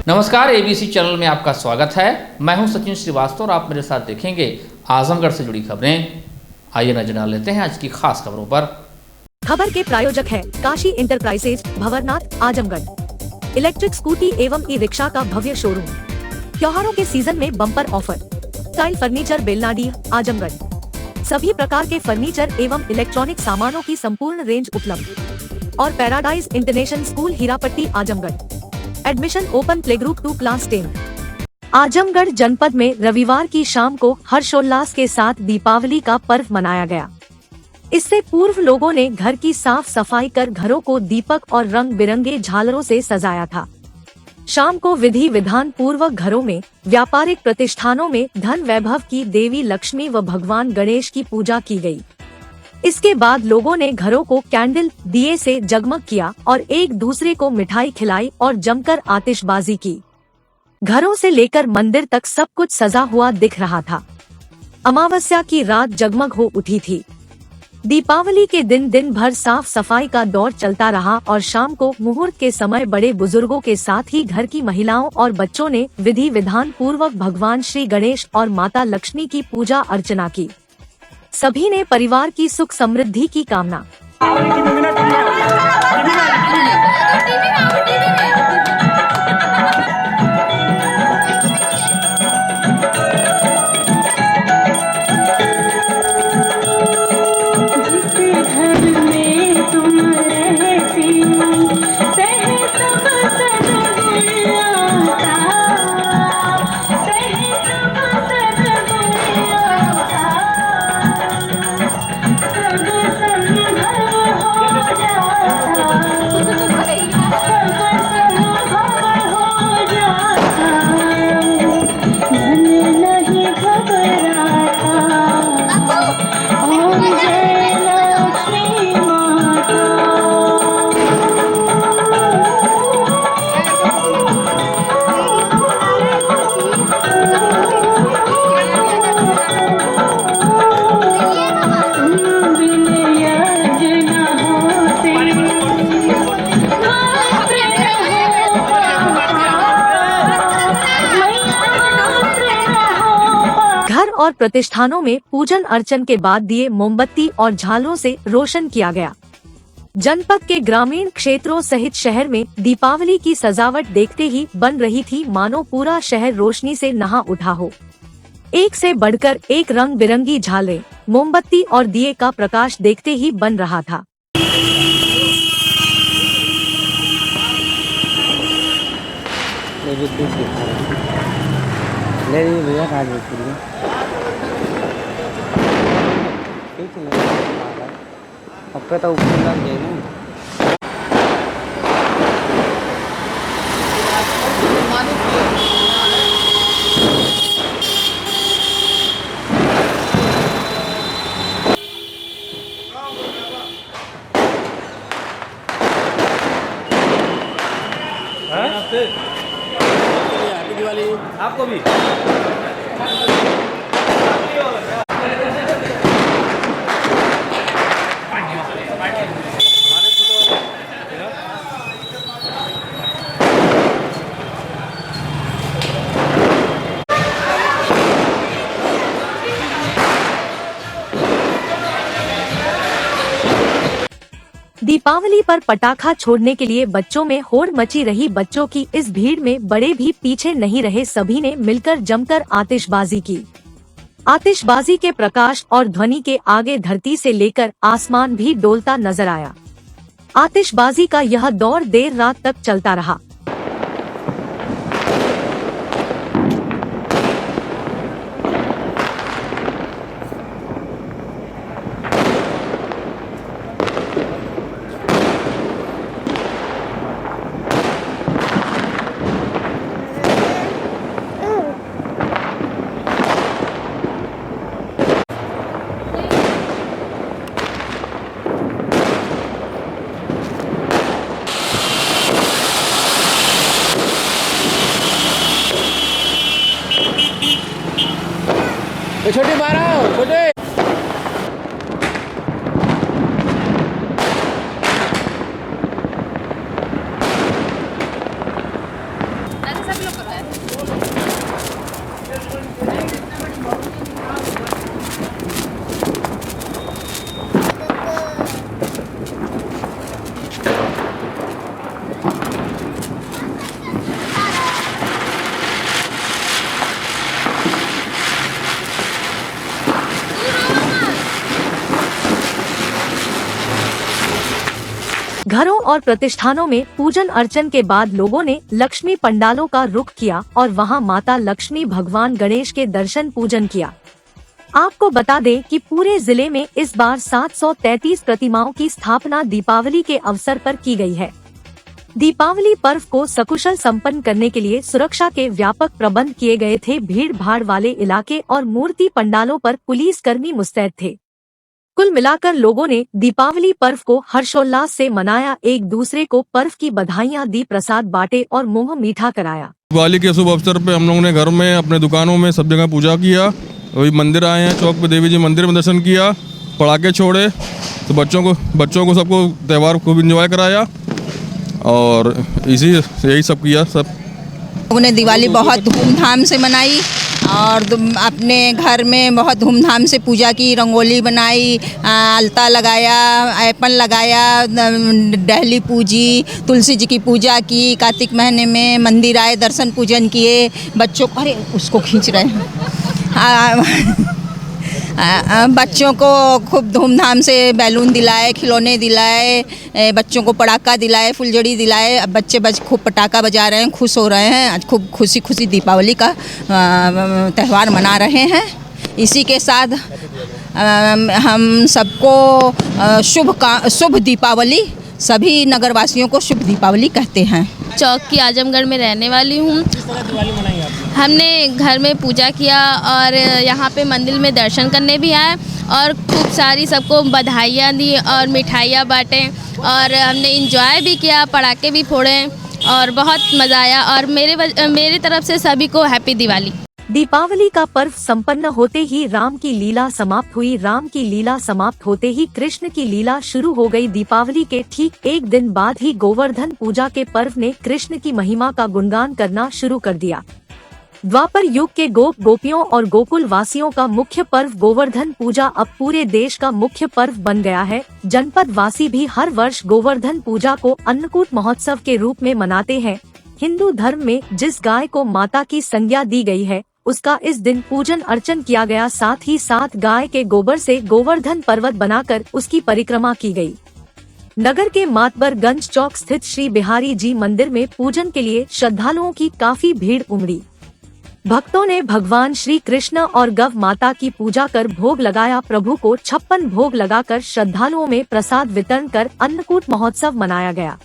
नमस्कार, ABC channel में आपका स्वागत है। मैं हूं सचिन श्रीवास्तव और आप मेरे साथ देखेंगे आजमगढ़ से जुड़ी खबरें। आइए नजर डाल लेते हैं आज की खास खबरों पर। खबर के प्रायोजक है Kashi enterprises, Bhanwarnath, Azamgarh. Electric scooty एवं ई रिक्शा का भव्य शोरूम। त्योहारों के सीजन में bumper offer. Tile furniture, Belnadi, Azamgarh. सभी प्रकार के फर्नीचर एवं इलेक्ट्रॉनिक सामानों की संपूर्ण रेंज उपलब्ध। और paradise international school, Hirapatti, Azamgarh. Admission open, play group 2 class 10। Azamgarh जनपद में रविवार की शाम को हर्षोल्लास के साथ दीपावली का पर्व मनाया गया। इससे पूर्व लोगों ने घर की साफ सफाई कर घरों को दीपक और रंग बिरंगे झालरों से सजाया था। शाम को विधि विधान पूर्वक घरों में, व्यापारिक प्रतिष्ठानों में धन वैभव की देवी लक्ष्मी व भगवान गणेश की पूजा की गई। इसके बाद लोगों ने घरों को कैंडल, दिए से जगमग किया और एक दूसरे को मिठाई खिलाई और जमकर आतिशबाजी की। घरों से लेकर मंदिर तक सब कुछ सजा हुआ दिख रहा था। अमावस्या की रात जगमग हो उठी थी। दीपावली के दिन भर साफ सफाई का दौर चलता रहा और शाम को मुहूर्त के समय बड़े बुजुर्गों के साथ ही घर की महिलाओं और बच्चों ने विधि विधान पूर्वक भगवान श्री गणेश और माता लक्ष्मी की पूजा अर्चना की। सभी ने परिवार की सुख समृद्धि की कामना। घर और प्रतिष्ठानों में पूजन अर्चन के बाद दिए, मोमबत्ती और झालरों से रोशन किया गया। जनपद के ग्रामीण क्षेत्रों सहित शहर में दीपावली की सजावट देखते ही बन रही थी मानो पूरा शहर रोशनी से नहा उठा हो। एक से बढ़कर एक रंग बिरंगी झालरें, मोमबत्ती और दिए का प्रकाश देखते ही बन रहा था। अब तो ऊपर लग जाए ना। हैप्पी दिवाली आपको भी। दीपावली पर पटाखा छोड़ने के लिए बच्चों में होड़ मची रही। बच्चों की इस भीड़ में बड़े भी पीछे नहीं रहे। सभी ने मिलकर जमकर आतिशबाजी की। आतिशबाजी के प्रकाश और ध्वनि के आगे धरती से लेकर आसमान भी डोलता नजर आया। आतिशबाजी का यह दौर देर रात तक चलता रहा। छोटे मारो छोटे। घरों और प्रतिष्ठानों में पूजन अर्चन के बाद लोगों ने लक्ष्मी पंडालों का रुख किया और वहां माता लक्ष्मी भगवान गणेश के दर्शन पूजन किया। आपको बता दें कि पूरे जिले में इस बार 733 प्रतिमाओं की स्थापना दीपावली के अवसर पर की गई है। दीपावली पर्व को सकुशल संपन्न करने के लिए सुरक्षा के व्यापक प्रबंध किए गए थे। भीड़ भाड़ वाले इलाके और मूर्ति पंडालों पर पुलिस कर्मी मुस्तैद थे। कुल मिलाकर लोगों ने दीपावली पर्व को हर्षोल्लास से मनाया, एक दूसरे को पर्व की बधाइयां दी, प्रसाद बांटे और मुंह मीठा कराया। दिवाली के शुभ अवसर पे हम लोगों ने घर में, अपने दुकानों में, सब जगह पूजा किया। वही मंदिर आए हैं, चौक पे देवी जी मंदिर में दर्शन किया, पटाखे छोड़े, तो बच्चों को सबको त्यौहार खूब इंजॉय कराया और यही सब किया। सब लोगों ने दिवाली बहुत धूमधाम से मनाई और अपने घर में बहुत धूमधाम से पूजा की, रंगोली बनाई, अलता लगाया, ऐपन लगाया, डहली पूजी, तुलसी जी की पूजा की। कार्तिक महीने में मंदिर आए, दर्शन पूजन किए। बच्चों को, अरे उसको खींच रहे हैं, बच्चों को खूब धूमधाम से बैलून दिलाए, खिलौने दिलाए, बच्चों को पटाखा दिलाए, फुलझड़ी दिलाए। अब बच्चे खूब पटाखा बजा रहे हैं, खुश हो रहे हैं। आज खूब खुशी दीपावली का त्यौहार मना रहे हैं। इसी के साथ हम सबको शुभ दीपावली, सभी नगरवासियों को शुभ दीपावली कहते हैं। चौक की आजमगढ़ में रहने वाली हूँ। हमने घर में पूजा किया और यहाँ पे मंदिर में दर्शन करने भी आए और खूब सारी सबको बधाइयाँ दी और मिठाइयाँ बाँटे और हमने एंजॉय भी किया, पटाखे भी फोड़े और बहुत मज़ा आया। और मेरे तरफ से सभी को हैप्पी दिवाली। दीपावली का पर्व संपन्न होते ही राम की लीला समाप्त हुई। राम की लीला समाप्त होते ही कृष्ण की लीला शुरू हो गई। दीपावली के ठीक एक दिन बाद ही गोवर्धन पूजा के पर्व ने कृष्ण की महिमा का गुणगान करना शुरू कर दिया। द्वापर युग के गोपियों और गोकुल वासियों का मुख्य पर्व गोवर्धन पूजा अब पूरे देश का मुख्य पर्व बन गया है। जनपद वासी भी हर वर्ष गोवर्धन पूजा को अन्नकूट महोत्सव के रूप में मनाते हैं। हिंदू धर्म में जिस गाय को माता की संज्ञा दी गई है, उसका इस दिन पूजन अर्चन किया गया। साथ ही साथ गाय के गोबर से गोवर्धन पर्वत बनाकर उसकी परिक्रमा की गई। नगर के मातबरगंज चौक स्थित श्री बिहारी जी मंदिर में पूजन के लिए श्रद्धालुओं की काफी भीड़ उमड़ी। भक्तों ने भगवान श्री कृष्ण और गौ माता की पूजा कर भोग लगाया। प्रभु को 56 भोग लगाकर श्रद्धालुओं में प्रसाद वितरण कर अन्नकूट महोत्सव मनाया गया।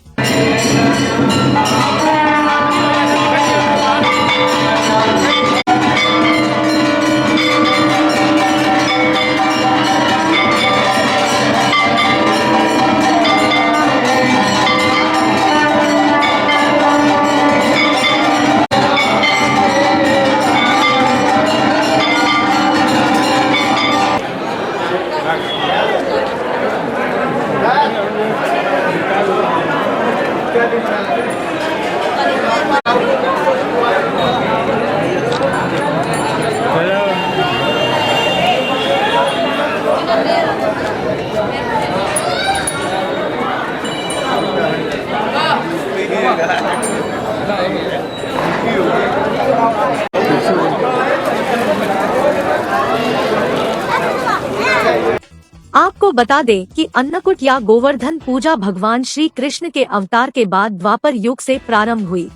आपको बता दें कि अन्नकूट या गोवर्धन पूजा भगवान श्री कृष्ण के अवतार के बाद द्वापर युग से प्रारंभ हुई।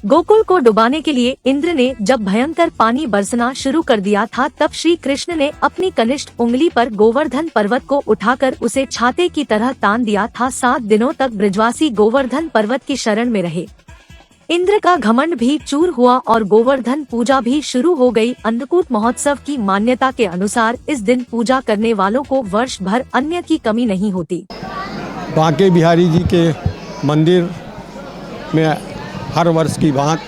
गोकुल को डुबाने के लिए इंद्र ने जब भयंकर पानी बरसना शुरू कर दिया था, तब श्री कृष्ण ने अपनी कनिष्ठ उंगली पर गोवर्धन पर्वत को उठाकर उसे छाते की तरह तान दिया था। 7 दिनों तक ब्रजवासी गोवर्धन पर्वत की शरण में रहे। इंद्र का घमंड भी चूर हुआ और गोवर्धन पूजा भी शुरू हो गई। अन्नकूट महोत्सव की मान्यता के अनुसार इस दिन पूजा करने वालों को वर्ष भर अन्न की कमी नहीं होती। बांके बिहारी जी के मंदिर में हर वर्ष की भांत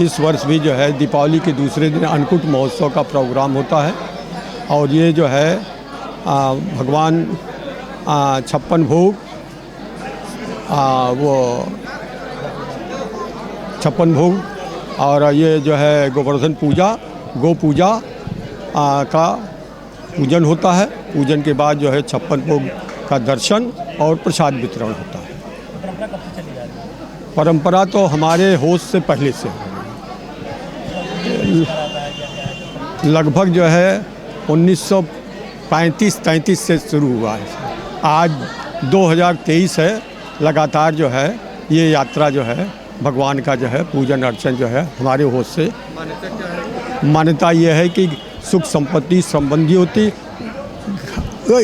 इस वर्ष भी जो है दीपावली के दूसरे दिन अन्नकूट महोत्सव का प्रोग्राम होता है और ये जो है भगवान 56 भोग वो 56 भोग और ये जो है गोवर्धन पूजा, गो पूजा का पूजन होता है। पूजन के बाद जो है 56 भोग का दर्शन और प्रसाद वितरण होता है। परंपरा तो हमारे होश से पहले से लगभग जो है 1935-33 से शुरू हुआ है। आज 2023 है, लगातार जो है ये यात्रा जो है भगवान का जो है पूजन अर्चन जो है हमारे होश से मान्यता ये है कि सुख संपत्ति संबंधी होती।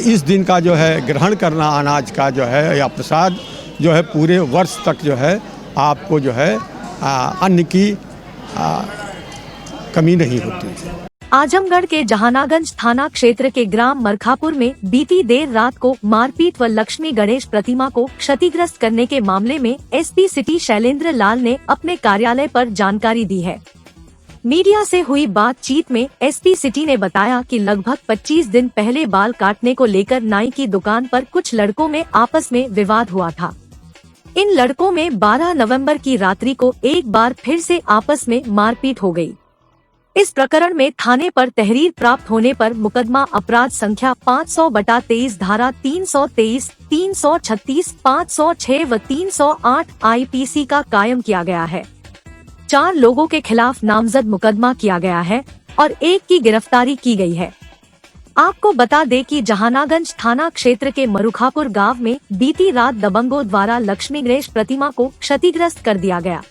इस दिन का जो है ग्रहण करना अनाज का जो है या प्रसाद जो है पूरे वर्ष तक जो है आपको जो है अन्न की कमी नहीं होती। आजमगढ़ के जहानागंज थाना क्षेत्र के ग्राम मरखापुर में बीती देर रात को मारपीट व लक्ष्मी गणेश प्रतिमा को क्षतिग्रस्त करने के मामले में एसपी सिटी शैलेंद्र लाल ने अपने कार्यालय पर जानकारी दी है। मीडिया से हुई बातचीत में एसपी सिटी ने बताया कि लगभग 25 दिन पहले बाल काटने को लेकर नाई की दुकान पर कुछ लड़कों में आपस में विवाद हुआ था। इन लड़कों में 12 नवंबर की रात्रि को एक बार फिर से आपस में मारपीट हो गई। इस प्रकरण में थाने पर तहरीर प्राप्त होने पर मुकदमा अपराध संख्या 500/23 धारा 323, 336, 506 व 308 आईपीसी का कायम किया गया है। 4 लोगों के खिलाफ नामजद मुकदमा किया गया है और एक की गिरफ्तारी की गई है। आपको बता दें कि जहानागंज थाना क्षेत्र के मरुखापुर गांव में बीती रात दबंगों द्वारा लक्ष्मी गणेश प्रतिमा को क्षतिग्रस्त कर दिया गया।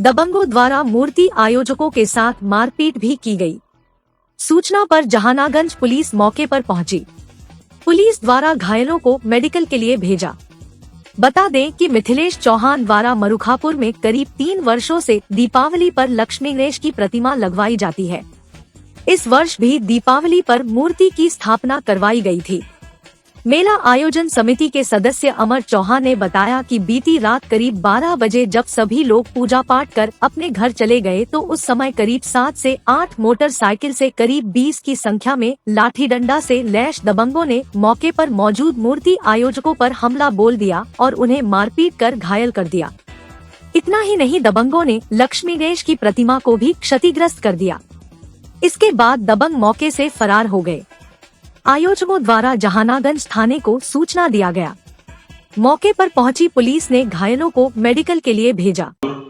दबंगों द्वारा मूर्ति आयोजकों के साथ मारपीट भी की गई। सूचना पर जहानागंज पुलिस मौके पर पहुंची। पुलिस द्वारा घायलों को मेडिकल के लिए भेजा। बता दें कि मिथिलेश चौहान द्वारा मरुखापुर में करीब 3 वर्षों से दीपावली पर लक्ष्मी गणेश की प्रतिमा लगवाई जाती है। इस वर्ष भी दीपावली पर मूर्ति की स्थापना करवाई गई थी। मेला आयोजन समिति के सदस्य अमर चौहान ने बताया कि बीती रात करीब 12 बजे जब सभी लोग पूजा पाठ कर अपने घर चले गए तो उस समय करीब 7 से 8 मोटरसाइकिल से करीब 20 की संख्या में लाठी डंडा से लैस दबंगों ने मौके पर मौजूद मूर्ति आयोजकों पर हमला बोल दिया और उन्हें मारपीट कर घायल कर दिया। इतना ही नहीं, दबंगों ने लक्ष्मी गणेश की प्रतिमा को भी क्षतिग्रस्त कर दिया। इसके बाद दबंग मौके से फरार हो गए। आयोजकों द्वारा जहानागंज थाने को सूचना दिया गया। मौके पर पहुंची पुलिस ने घायलों को मेडिकल के लिए भेजा।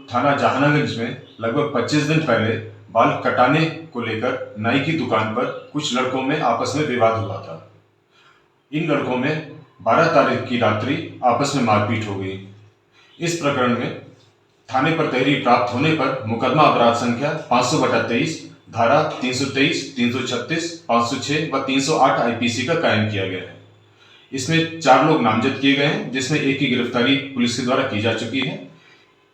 थाना जहानागंज में लगभग 25 दिन पहले बाल कटाने को लेकर नाई की दुकान पर कुछ लड़कों में आपस में विवाद हुआ था। इन लड़कों में 12 तारीख की रात्रि आपस में मारपीट हो गई। इस प्रकरण में थाने पर तहरीर प्राप्त होने पर मुकदमा अपराध संख्या 500/23 धारा 323, 336, 506 व 308 आईपीसी का कायम किया गया है। इसमें 4 लोग नामजद किए गए हैं, जिसमें एक की गिरफ्तारी पुलिस के द्वारा की जा चुकी है।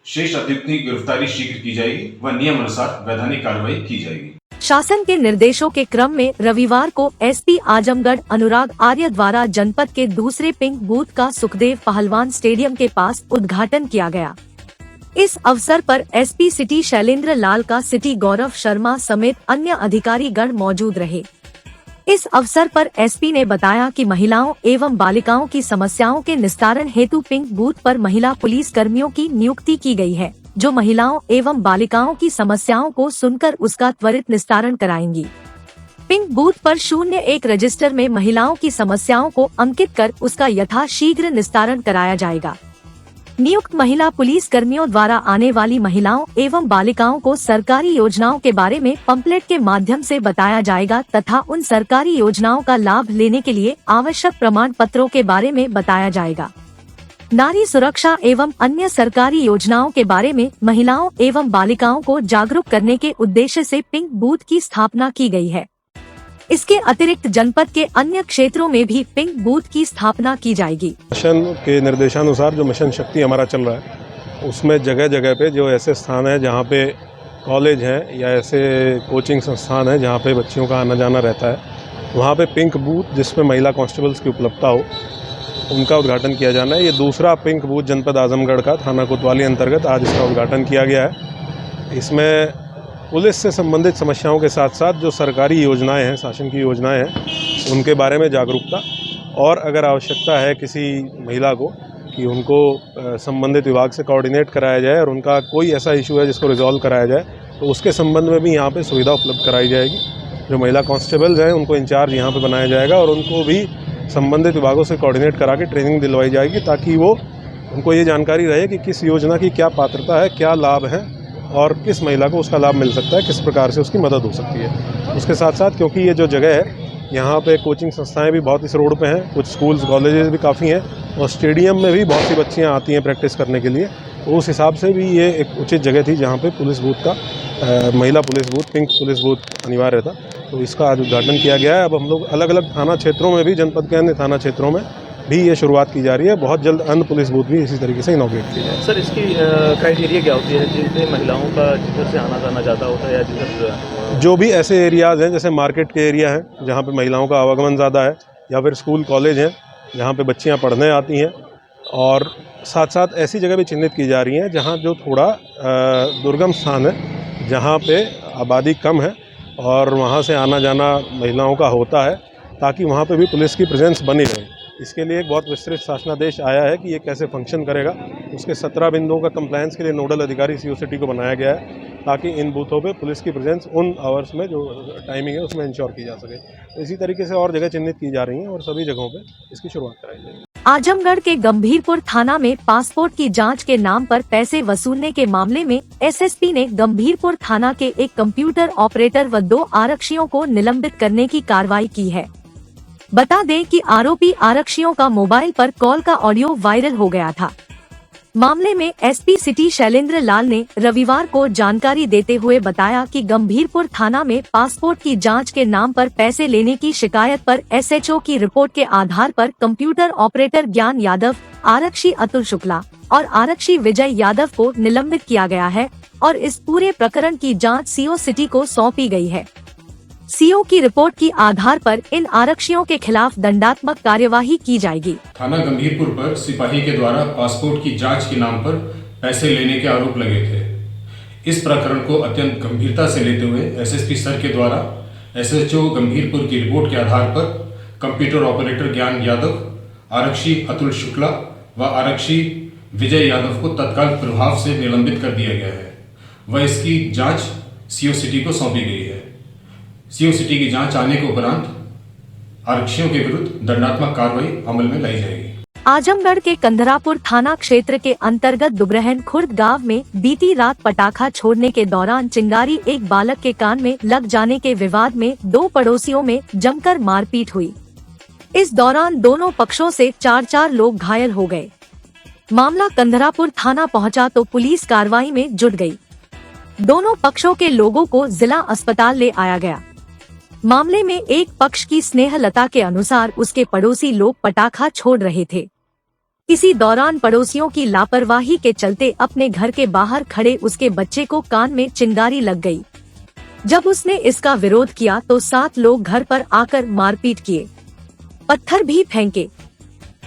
शेष अभियुक्तों की गिरफ्तारी शीघ्र की जाएगी व नियम अनुसार वैधानिक कार्रवाई की जाएगी। शासन के निर्देशों के क्रम में रविवार को एसपी आजमगढ़ अनुराग आर्य द्वारा जनपद के दूसरे पिंक बूथ का सुखदेव पहलवान स्टेडियम के पास उद्घाटन किया गया। इस अवसर पर एसपी सिटी शैलेंद्र लाल का सिटी गौरव शर्मा समेत अन्य अधिकारी गण मौजूद रहे। इस अवसर पर एसपी ने बताया कि महिलाओं एवं बालिकाओं की समस्याओं के निस्तारण हेतु पिंक बूथ पर महिला पुलिस कर्मियों की नियुक्ति की गई है, जो महिलाओं एवं बालिकाओं की समस्याओं को सुनकर उसका त्वरित निस्तारण कराएंगी। पिंक बूथ पर 01 रजिस्टर में महिलाओं की समस्याओं को अंकित कर उसका यथाशीघ्र निस्तारण कराया जाएगा। नियुक्त महिला पुलिस कर्मियों द्वारा आने वाली महिलाओं एवं बालिकाओं को सरकारी योजनाओं के बारे में पंपलेट के माध्यम से बताया जाएगा तथा उन सरकारी योजनाओं का लाभ लेने के लिए आवश्यक प्रमाण पत्रों के बारे में बताया जाएगा। नारी सुरक्षा एवं अन्य सरकारी योजनाओं के बारे में महिलाओं एवं बालिकाओं को जागरूक करने के उद्देश्य से पिंक बूथ की स्थापना की गई है। इसके अतिरिक्त जनपद के अन्य क्षेत्रों में भी पिंक बूथ की स्थापना की जाएगी। मिशन के निर्देशानुसार जो मिशन शक्ति हमारा चल रहा है, उसमें जगह जगह पे जो ऐसे स्थान है जहाँ पे कॉलेज हैं या ऐसे कोचिंग संस्थान है जहाँ पे बच्चियों का आना जाना रहता है, वहाँ पे पिंक बूथ जिसमें महिला कांस्टेबल्स की उपलब्धता हो, उनका उद्घाटन किया जाना है। ये दूसरा पिंक बूथ जनपद आजमगढ़ का थाना कोतवाली अंतर्गत आज इसका उद्घाटन किया गया है। इसमें पुलिस से संबंधित समस्याओं के साथ साथ जो सरकारी योजनाएं हैं, शासन की योजनाएं हैं, उनके बारे में जागरूकता, और अगर आवश्यकता है किसी महिला को कि उनको संबंधित विभाग से कोऑर्डिनेट कराया जाए और उनका कोई ऐसा इशू है जिसको रिजॉल्व कराया जाए, तो उसके संबंध में भी यहाँ पे सुविधा उपलब्ध कराई जाएगी। जो महिला कांस्टेबल्स हैं उनको इंचार्ज यहाँ पे बनाया जाएगा और उनको भी संबंधित विभागों से कोऑर्डिनेट करा के ट्रेनिंग दिलवाई जाएगी, ताकि वो उनको ये जानकारी रहे कि किस योजना की क्या पात्रता है, क्या लाभ है और किस महिला को उसका लाभ मिल सकता है, किस प्रकार से उसकी मदद हो सकती है। उसके साथ साथ क्योंकि ये जो जगह है यहाँ पे कोचिंग संस्थाएं भी बहुत इस रोड पे हैं, कुछ स्कूल्स कॉलेजेस भी काफ़ी हैं और स्टेडियम में भी बहुत सी बच्चियाँ आती हैं प्रैक्टिस करने के लिए। तो उस हिसाब से भी ये एक उचित जगह थी जहाँ पे पुलिस बूथ का महिला police booth, pink police booth अनिवार्य था। तो इसका आज उद्घाटन किया गया है। अब हम लोग अलग अलग थाना क्षेत्रों में भी, जनपद के अन्य थाना क्षेत्रों में भी ये शुरुआत की जा रही है। बहुत जल्द अन्य पुलिस बूथ भी इसी तरीके से इनॉग्रेट की जाए। सर, इसकी क्राइटेरिया क्या होती है जिनमें महिलाओं का जिधर से आना जाना ज़्यादा होता है या जिधर जो भी ऐसे एरियाज़ हैं जैसे मार्केट के एरिया हैं जहाँ पे महिलाओं का आवागमन ज़्यादा है, या फिर स्कूल कॉलेज हैं जहाँ पे बच्चियाँ पढ़ने आती हैं, और साथ साथ ऐसी जगह भी चिन्हित की जा रही हैं जहाँ जो थोड़ा दुर्गम स्थान है, जहाँ पे आबादी कम है और वहाँ से आना जाना महिलाओं का होता है, ताकि वहाँ पे भी पुलिस की प्रेजेंस बनी रहे। इसके लिए एक बहुत विस्तृत शासनादेश आया है कि ये कैसे फंक्शन करेगा। उसके 17 बिंदुओं का कंप्लायंस के लिए नोडल अधिकारी सीओ सिटी को बनाया गया है, ताकि इन बूथों पे पुलिस की प्रेजेंस उन आवर्स में जो टाइमिंग है उसमें इंश्योर की जा सके। तो इसी तरीके से और जगह चिन्हित की जा रही हैं और सभी जगहों पे इसकी शुरुआत कराई जाएगी। आजमगढ़ के गंभीरपुर थाना में पासपोर्ट की जांच के नाम पर पैसे वसूलने के मामले में एसएसपी ने गंभीरपुर थाना के एक कंप्यूटर ऑपरेटर व 2 आरक्षियों को निलंबित करने की कार्रवाई की है। बता दें कि आरोपी आरक्षियों का मोबाइल पर कॉल का ऑडियो वायरल हो गया था। मामले में एसपी सिटी शैलेंद्र लाल ने रविवार को जानकारी देते हुए बताया कि गंभीरपुर थाना में पासपोर्ट की जांच के नाम पर पैसे लेने की शिकायत पर एसएचओ की रिपोर्ट के आधार पर कंप्यूटर ऑपरेटर ज्ञान यादव, आरक्षी अतुल शुक्ला और आरक्षी विजय यादव को निलंबित किया गया है और इस पूरे प्रकरण की जांच सीओ सिटी को सौंपी गई है। सीओ की रिपोर्ट के आधार पर इन आरक्षियों के खिलाफ दंडात्मक कार्यवाही की जाएगी। थाना गंभीरपुर पर सिपाही के द्वारा पासपोर्ट की जांच के नाम पर पैसे लेने के आरोप लगे थे। इस प्रकरण को अत्यंत गंभीरता से लेते हुए एसएसपी सर के द्वारा एसएचओ गंभीरपुर की रिपोर्ट के आधार पर कंप्यूटर ऑपरेटर ज्ञान यादव, आरक्षी अतुल शुक्ला व आरक्षी विजय यादव को तत्काल प्रभाव से निलंबित कर दिया गया है व इसकी जाँच सीओ सिटी को सौंपी गई है। सीओ सिटी की जांच आने के उपरांत आरक्षियों के विरुद्ध दंडात्मक कार्रवाई अमल में लाई जाएगी। आजमगढ़ के कंधरापुर थाना क्षेत्र के अंतर्गत दुबरहन खुर्द गांव में बीती रात पटाखा छोड़ने के दौरान चिंगारी एक बालक के कान में लग जाने के विवाद में 2 पड़ोसियों में जमकर मारपीट हुई। इस दौरान दोनों पक्षों से 4 लोग घायल हो गए। मामला कंधरापुर थाना पहुंचा तो पुलिस कार्रवाई में जुट गई। दोनों पक्षों के लोगों को जिला अस्पताल ले आया गया। मामले में एक पक्ष की स्नेहलता के अनुसार उसके पड़ोसी लोग पटाखा छोड़ रहे थे। इसी दौरान पड़ोसियों की लापरवाही के चलते अपने घर के बाहर खड़े उसके बच्चे को कान में चिंगारी लग गई। जब उसने इसका विरोध किया तो 7 लोग घर पर आकर मारपीट किए, पत्थर भी फेंके,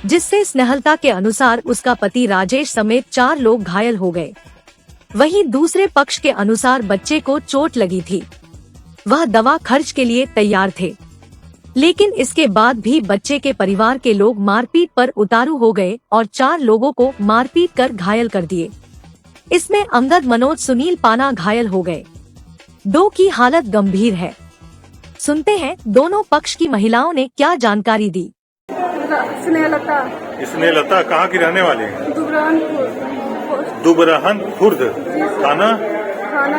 जिससे स्नेहलता के अनुसार उसका पति राजेश समेत 4 लोग घायल हो गए। वहीं दूसरे पक्ष के अनुसार बच्चे को चोट लगी थी, वह दवा खर्च के लिए तैयार थे, लेकिन इसके बाद भी बच्चे के परिवार के लोग मारपीट पर उतारू हो गए और 4 लोगों को मारपीट कर घायल कर दिए। इसमें अंगद, मनोज, सुनील पाना घायल हो गए। 2 की हालत गंभीर है। सुनते हैं दोनों पक्ष की महिलाओं ने क्या जानकारी दी। स्नेहलता कहाँ की रहने वाली है? दुबरहन खुर्द, थाना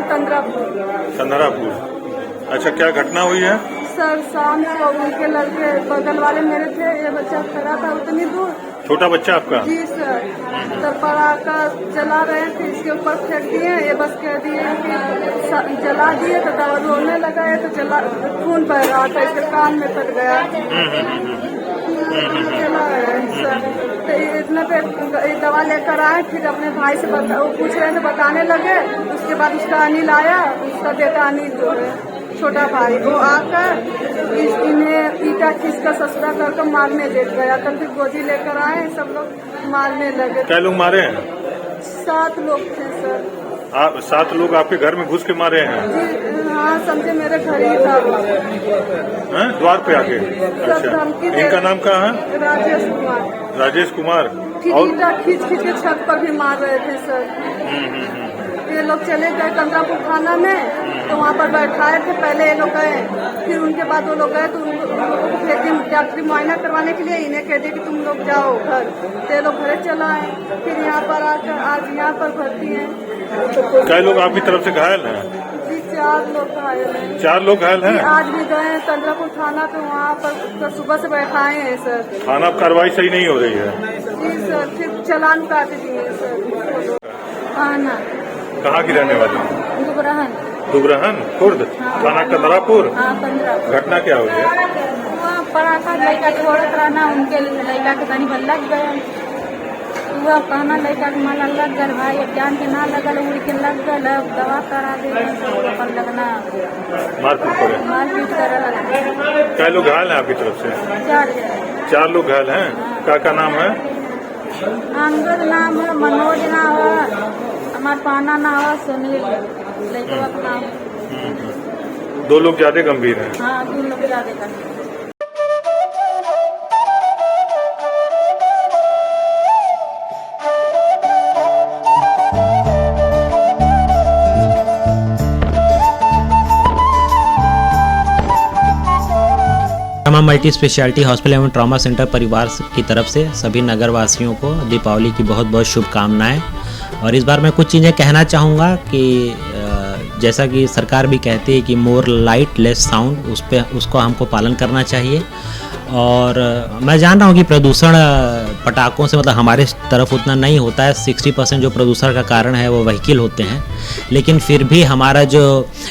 कंधरापुर। अच्छा, क्या घटना हुई है? सर, शाम को उनके लड़के बगल वाले मेरे थे, ये बच्चा खड़ा था उतनी दूर। छोटा बच्चा आपका? जी सर। तो पटाखा जला रहे थे, इसके ऊपर फेंक दिए। ये बस कह दिए कि जला दिए तो दवा रोने लगा है, तो जला खून बह रहा था, इसके कान में फट गया। जला है सर। तो इतना पे दवा लेकर आए, फिर अपने भाई से वो पूछ रहे थे, बताने लगे। उसके बाद उसका अनिल आया, उसका बेटा अनिल जो है छोटा भाई, वो आकर इन्हें ईटा खींच कर ससुरा करके मारने ले गया। तब फिर गोदी लेकर आए, सब लोग मारने लगे। क्या लोग मारे हैं? 7 लोग थे सर। आप 7 लोग आपके घर में घुस के मारे हैं? जी हाँ, समझे मेरे घर ही था। द्वार पे आके? अच्छा, इनका नाम क्या है? राजेश कुमार। राजेश कुमार। ईटा खींच के छत पर भी मार रहे थे सर। ये लोग चले गए कंधरापुर थाना में, तो वहाँ पर बैठाए थे। पहले ये लोग गए, फिर उनके बाद वो लोग गए तो उनको डॉक्टरी मुआयना करवाने के लिए इन्हें कह दिया कि तुम लोग जाओ घर। तो ये लोग घर चला आए, फिर यहाँ पर आकर आज यहाँ पर भर्ती हैं। कई लोग आपकी तरफ से घायल हैं? जी 4 लोग घायल हैं। 4 लोग घायल हैं। आज भी गए हैं चंद्रपुर थाना पे, वहाँ पर तो सुबह से बैठाए हैं सर। थाना कार्रवाई सही नहीं हो रही है। जी सर, फिर चालान काट दिए सर। आना कहाँ की रहने वाली? दुबरहन खुर्द, थाना कंदरापुर। घटना क्या हुई है? वहाँ पराठा लड़का छोड़त रहना, उनके लड़का के तनी लग गए। वह कहना लड़का के माला लग गल भाई, अब जान के ना लगल, उड़ के लग गल, अब दवा करा दे अपन लगना मारपीट कर। क्या लोग घायल हैं आपकी तरफ से? 4 लोग घायल हैं। क्या नाम है? अंगद नाम है, मनोज नाम है, हमार पाना नाम है, सुनील लड़का का नाम। 2 लोग ज्यादा गंभीर हैं। हाँ, 2 लोग ज्यादा गंभीर। रमा मल्टी स्पेशलिटी हॉस्पिटल एवं ट्रॉमा सेंटर परिवार की तरफ से सभी नगरवासियों को दीपावली की बहुत बहुत शुभकामनाएं। और इस बार मैं कुछ चीज़ें कहना चाहूँगा कि जैसा कि सरकार भी कहती है कि मोर लाइट लेस साउंड, उसको हमको पालन करना चाहिए। और मैं जान रहा हूँ कि प्रदूषण पटाखों से मतलब हमारे तरफ उतना नहीं होता है। 60% जो प्रदूषण का कारण है वो व्हीकल होते हैं, लेकिन फिर भी हमारा जो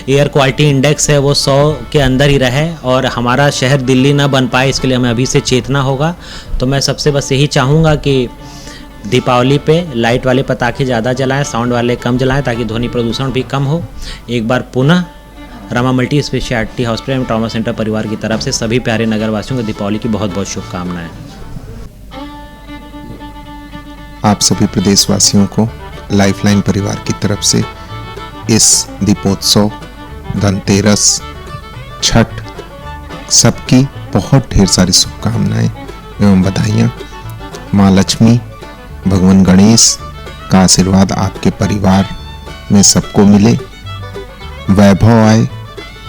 एयर क्वालिटी इंडेक्स है वो 100 के अंदर ही रहे और हमारा शहर दिल्ली ना बन पाए, इसके लिए हमें अभी से चेतना होगा। तो मैं सबसे बस यही चाहूँगा कि दीपावली पे लाइट वाले पटाखे ज़्यादा जलाएं, साउंड वाले कम जलाएं, ताकि ध्वनि प्रदूषण भी कम हो। एक बार पुनः रमा मल्टी स्पेशलिटी हॉस्पिटल एवं ट्रॉमा सेंटर परिवार की तरफ से सभी प्यारे नगरवासियों को दीपावली की बहुत बहुत शुभकामनाएं। आप सभी प्रदेशवासियों को लाइफलाइन परिवार की तरफ से इस दीपोत्सव, धनतेरस, छठ सबकी बहुत ढेर सारी शुभकामनाएं एवं बधाइयाँ। माँ लक्ष्मी, भगवान गणेश का आशीर्वाद आपके परिवार में सबको मिले, वैभव आए,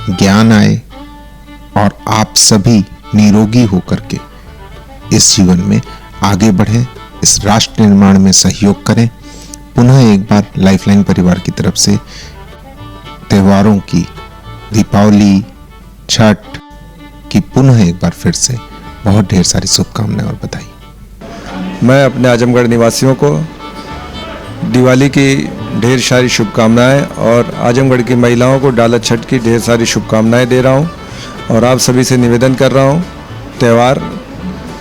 ज्ञान आए और आप सभी निरोगी होकर के इस जीवन में आगे बढ़ें, इस राष्ट्र निर्माण में सहयोग करें। पुनः एक बार लाइफलाइन परिवार की तरफ से त्योहारों की, दीपावली, छठ की पुनः एक बार फिर से बहुत ढेर सारी शुभकामनाएं और बधाई। मैं अपने आजमगढ़ निवासियों को दिवाली की ढेर सारी शुभकामनाएं और आजमगढ़ की महिलाओं को डाला छठ की ढेर सारी शुभकामनाएं दे रहा हूं। और आप सभी से निवेदन कर रहा हूं, त्यौहार,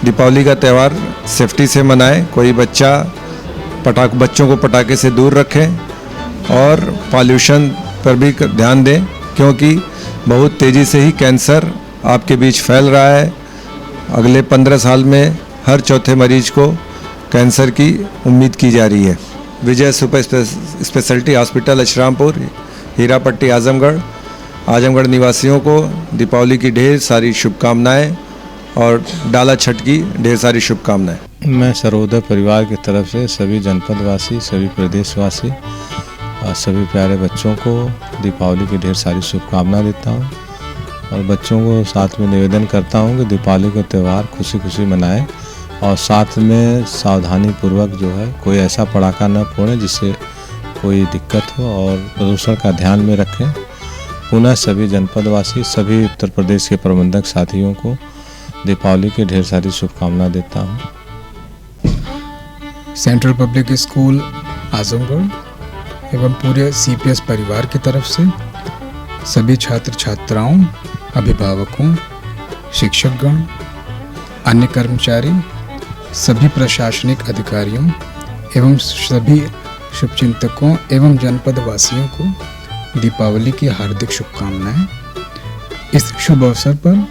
दीपावली का त्यौहार सेफ्टी से मनाएं। कोई बच्चों को पटाखे से दूर रखें और पॉल्यूशन पर भी ध्यान दें, क्योंकि बहुत तेज़ी से ही कैंसर आपके बीच फैल रहा है। अगले 15 साल में हर चौथे मरीज को कैंसर की उम्मीद की जा रही है। Vijay super speciality hospital Asharampur, Hirapatti, Azamgarh निवासियों को दीपावली की ढेर सारी शुभकामनाएं और डाला छठ की ढेर सारी शुभकामनाएं। मैं सरोदय परिवार की तरफ से सभी जनपदवासी, सभी प्रदेशवासी और सभी प्यारे बच्चों को दीपावली की ढेर सारी शुभकामनाएं देता हूं और बच्चों को साथ में निवेदन करता हूं कि दीपावली का त्यौहार खुशी खुशी मनाएं और साथ में सावधानी पूर्वक जो है कोई ऐसा पटाखा न फोड़ें जिससे कोई दिक्कत हो और प्रदूषण का ध्यान में रखें। पुनः सभी जनपदवासी, सभी उत्तर प्रदेश के प्रबंधक साथियों को दीपावली की ढेर सारी शुभकामनाएं देता हूं। सेंट्रल पब्लिक स्कूल आजमगढ़ एवं पूरे CPS परिवार की तरफ से सभी छात्र छात्राओं, अभिभावकों, शिक्षकगण, अन्य कर्मचारी, सभी प्रशासनिक अधिकारियों एवं सभी शुभचिंतकों एवं जनपद वासियों को दीपावली की हार्दिक शुभकामनाएं। इस शुभ अवसर पर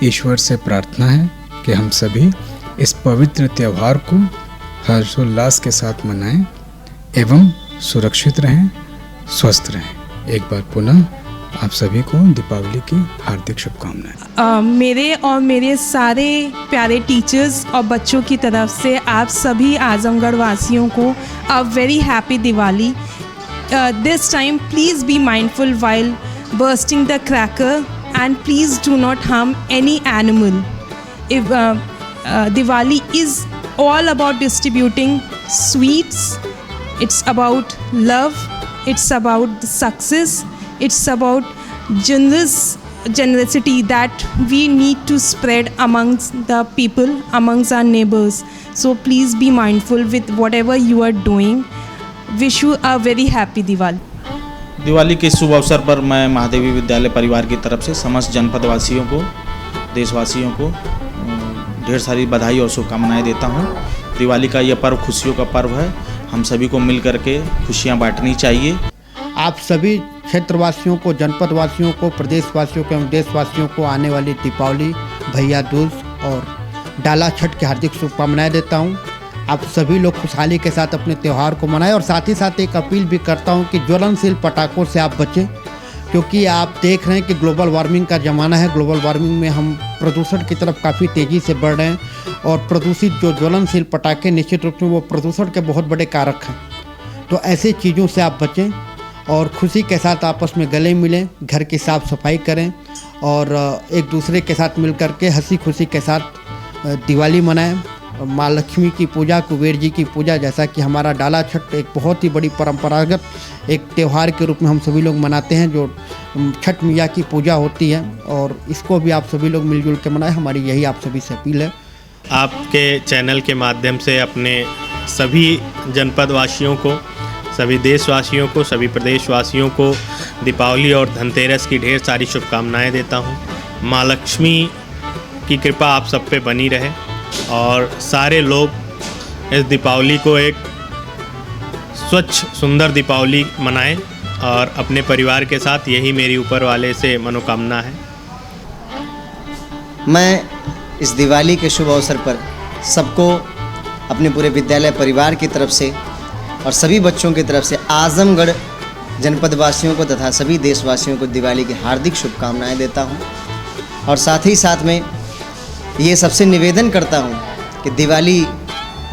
ईश्वर से प्रार्थना है कि हम सभी इस पवित्र त्यौहार को हर्षोल्लास के साथ मनाएं एवं सुरक्षित रहें, स्वस्थ रहें। एक बार पुनः आप सभी को दीपावली की हार्दिक शुभकामनाएं। मेरे और मेरे सारे प्यारे टीचर्स और बच्चों की तरफ से आप सभी आजमगढ़ वासियों को a very happy Diwali. This time please be mindful while bursting the cracker and please do not harm any animal. If Diwali is all about distributing sweets, it's about love, it's about the success, it's about generosity that we need to spread amongst the people, amongst our neighbors. So please be mindful with whatever you are doing. Wish you a very happy Diwali. Diwali के शुभ अवसर पर मैं महादेवी विद्यालय परिवार की तरफ से समस्त जनपद वासियों को, देशवासियों को ढेर सारी बधाई और शुभकामनाएं देता हूं। दिवाली का यह पर्व खुशियों का पर्व है। हम सभी को मिल करके खुशियां बांटनी चाहिए। आप सभी क्षेत्रवासियों को, जनपद वासियों को, प्रदेशवासियों को एवं देशवासियों को आने वाली दीपावली, भैया दूज और डाला छठ की हार्दिक शुभकामनाएं देता हूं। आप सभी लोग खुशहाली के साथ अपने त्यौहार को मनाएं और साथ ही साथ एक अपील भी करता हूं कि ज्वलनशील पटाखों से आप बचें, क्योंकि आप देख रहे हैं कि ग्लोबल वार्मिंग का ज़माना है। ग्लोबल वार्मिंग में हम प्रदूषण की तरफ काफ़ी तेज़ी से बढ़ रहे हैं और प्रदूषित जो ज्वलनशील पटाखे निश्चित रूप से वो प्रदूषण के बहुत बड़े कारक हैं। तो ऐसे चीज़ों से आप बचें और खुशी के साथ आपस में गले मिलें, घर की साफ़ सफाई करें और एक दूसरे के साथ मिल कर के हंसी खुशी के साथ दिवाली मनाएं। माँ लक्ष्मी की पूजा, कुबेर जी की पूजा, जैसा कि हमारा डाला छठ एक बहुत ही बड़ी परंपरागत एक त्यौहार के रूप में हम सभी लोग मनाते हैं, जो छठ मैया की पूजा होती है और इसको भी आप सभी लोग मिलजुल के मनाएं। हमारी यही आप सभी से अपील है। आपके चैनल के माध्यम से अपने सभी जनपद वासियों को, सभी देशवासियों को, सभी प्रदेशवासियों को दीपावली और धनतेरस की ढेर सारी शुभकामनाएं देता हूं। माँ लक्ष्मी की कृपा आप सब पे बनी रहे और सारे लोग इस दीपावली को एक स्वच्छ सुंदर दीपावली मनाएं और अपने परिवार के साथ, यही मेरी ऊपर वाले से मनोकामना है। मैं इस दिवाली के शुभ अवसर पर सबको अपने पूरे विद्यालय परिवार की तरफ से और सभी बच्चों की तरफ से आजमगढ़ जनपद वासियों को तथा सभी देशवासियों को दिवाली की हार्दिक शुभकामनाएं देता हूं और साथ ही साथ में ये सबसे निवेदन करता हूं कि दिवाली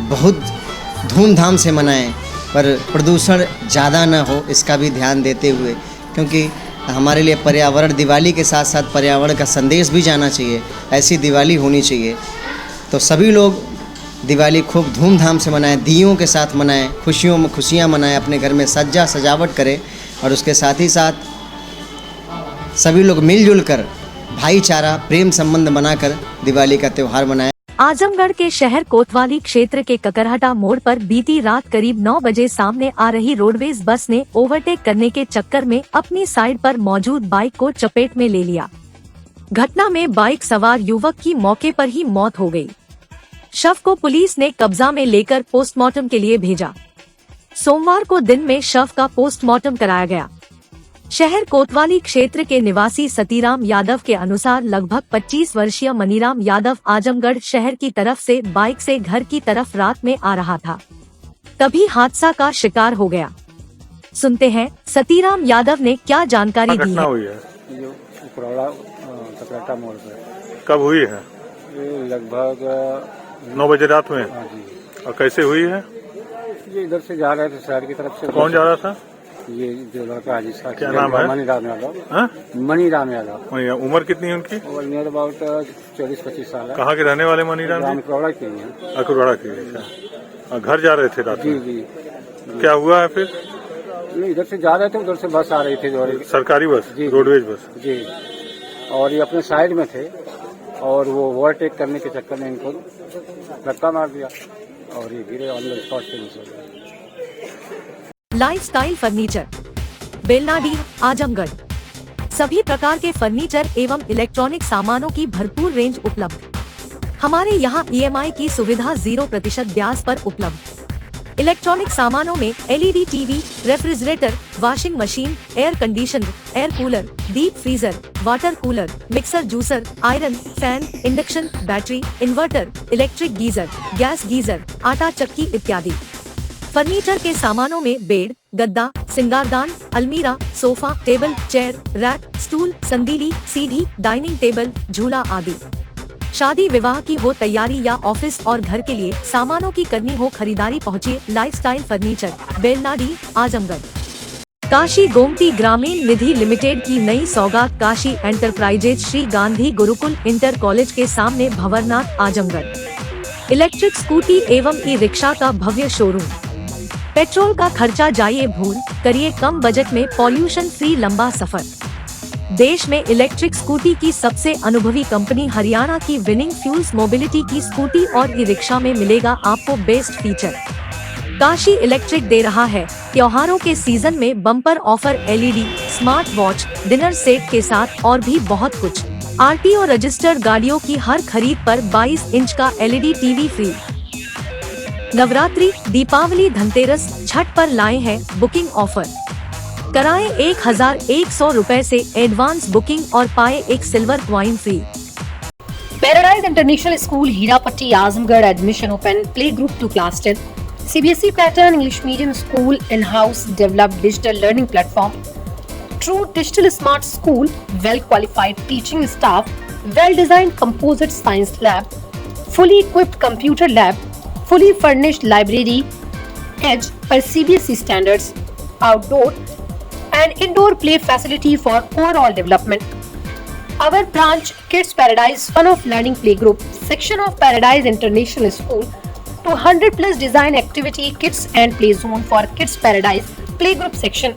बहुत धूमधाम से मनाएं, पर प्रदूषण ज़्यादा ना हो इसका भी ध्यान देते हुए, क्योंकि हमारे लिए पर्यावरण, दिवाली के साथ साथ पर्यावरण का संदेश भी जाना चाहिए। ऐसी दिवाली होनी चाहिए। तो सभी लोग दिवाली खूब धूमधाम से मनाएं, दियों के साथ मनाएं, खुशियों में खुशियां मनाएं, अपने घर में सजावट करें और उसके साथ ही साथ सभी लोग मिलजुल कर भाईचारा, प्रेम संबंध बनाकर दिवाली का त्यौहार मनाएं। आजमगढ़ के शहर कोतवाली क्षेत्र के ककरहटा मोड़ पर बीती रात करीब 9 बजे सामने आ रही रोडवेज बस ने ओवरटेक करने के चक्कर में अपनी साइड पर मौजूद बाइक को चपेट में ले लिया। घटना में बाइक सवार युवक की मौके पर ही मौत हो गई। शव को पुलिस ने कब्जा में लेकर पोस्टमार्टम के लिए भेजा। सोमवार को दिन में शव का पोस्टमार्टम कराया गया। शहर कोतवाली क्षेत्र के निवासी सतीराम यादव के अनुसार लगभग 25 वर्षीय मनीराम यादव आजमगढ़ शहर की तरफ से बाइक से घर की तरफ रात में आ रहा था, तभी हादसा का शिकार हो गया। सुनते हैं सतीराम यादव ने क्या जानकारी दी है। कब हुई है? लगभग 9 बजे रात में। हाँ जी। और कैसे हुई है? ये इधर से जा रहे थे शहर की तरफ से। कौन जा रहा था? ये जो लड़का है जिसका क्या नाम है? मनीराम यादव। हाँ? मनीराम यादव। उम्र कितनी है उनकी? नियर अबाउट 40-25 साल है। कहाँ के रहने वाले मनीराम जी? अकुरवाड़ा के हैं। अकुरवाड़ा के। अच्छा, घर जा रहे थे रात में? जी। क्या हुआ है फिर? इधर से जा रहे थे, उधर से बस आ रही थी, सरकारी बस, रोडवेज बस जी, और ये अपने साइड में थे और वो ओवरटेक करने के चक्कर में इनको धक्का मार दिया और ये गिरे ऑन द स्पॉट पे नीचे गए। Lifestyle furniture, Belnadi, Azamgarh. सभी प्रकार के फर्नीचर एवं इलेक्ट्रॉनिक सामानों की भरपूर रेंज उपलब्ध। हमारे यहाँ EMI की सुविधा 0% ब्याज पर उपलब्ध। इलेक्ट्रॉनिक सामानों में LED TV, refrigerator, washing machine, air conditioner, air cooler, deep freezer, water cooler, mixer juicer, iron, fan, induction, battery, inverter, electric geyser, gas geyser, आटा चक्की इत्यादि। फर्नीचर के सामानों में बेड, गद्दा, सिंगारदान, अलमीरा, sofa, table, chair, rack, stool, संदीली, सीढ़ी, डाइनिंग टेबल, झूला आदि। शादी विवाह की हो तैयारी या ऑफिस और घर के लिए सामानों की करनी हो खरीदारी, पहुँचिए लाइफस्टाइल फर्नीचर, बेलनाडी, आजमगढ़। काशी गोमती ग्रामीण निधि लिमिटेड की नई सौगात Kashi enterprises Shri Gandhi Gurukul inter college के सामने भंवरनाथ, आजमगढ़। इलेक्ट्रिक स्कूटी एवं ई-रिक्शा का भव्य शोरूम। पेट्रोल का खर्चा जाइए भूल, करिए कम बजट में पॉल्यूशन फ्री लंबा सफर। देश में इलेक्ट्रिक स्कूटी की सबसे अनुभवी कंपनी हरियाणा की विनिंग फ्यूल्स मोबिलिटी की स्कूटी और ई रिक्शा में मिलेगा आपको बेस्ट फीचर। काशी इलेक्ट्रिक दे रहा है त्योहारों के सीजन में bumper offer, LED, smart watch, dinner set के साथ और भी बहुत कुछ। आरटीओ रजिस्टर्ड गाड़ियों की हर खरीद पर 22 इंच का LED TV free. Navratri, Deepavali, Dhanteras, Chhath पर लाए हैं बुकिंग ऑफर। कराएं 1100 रुपए से एडवांस बुकिंग और पाए एक silver coin free. Paradise international school Hirapatti Azamgarh admission open, play group to class 10, CBSE pattern English medium school, in-house developed digital learning platform, true digital smart school, well qualified teaching staff, well designed composite science lab, fully equipped computer lab, fully furnished library, edge per CBSE standards, outdoor and indoor play facility for overall development. Our branch Kids Paradise Fun of Learning Playgroup section of Paradise International School to 100+ design activity kits and play zone for Kids Paradise Playgroup section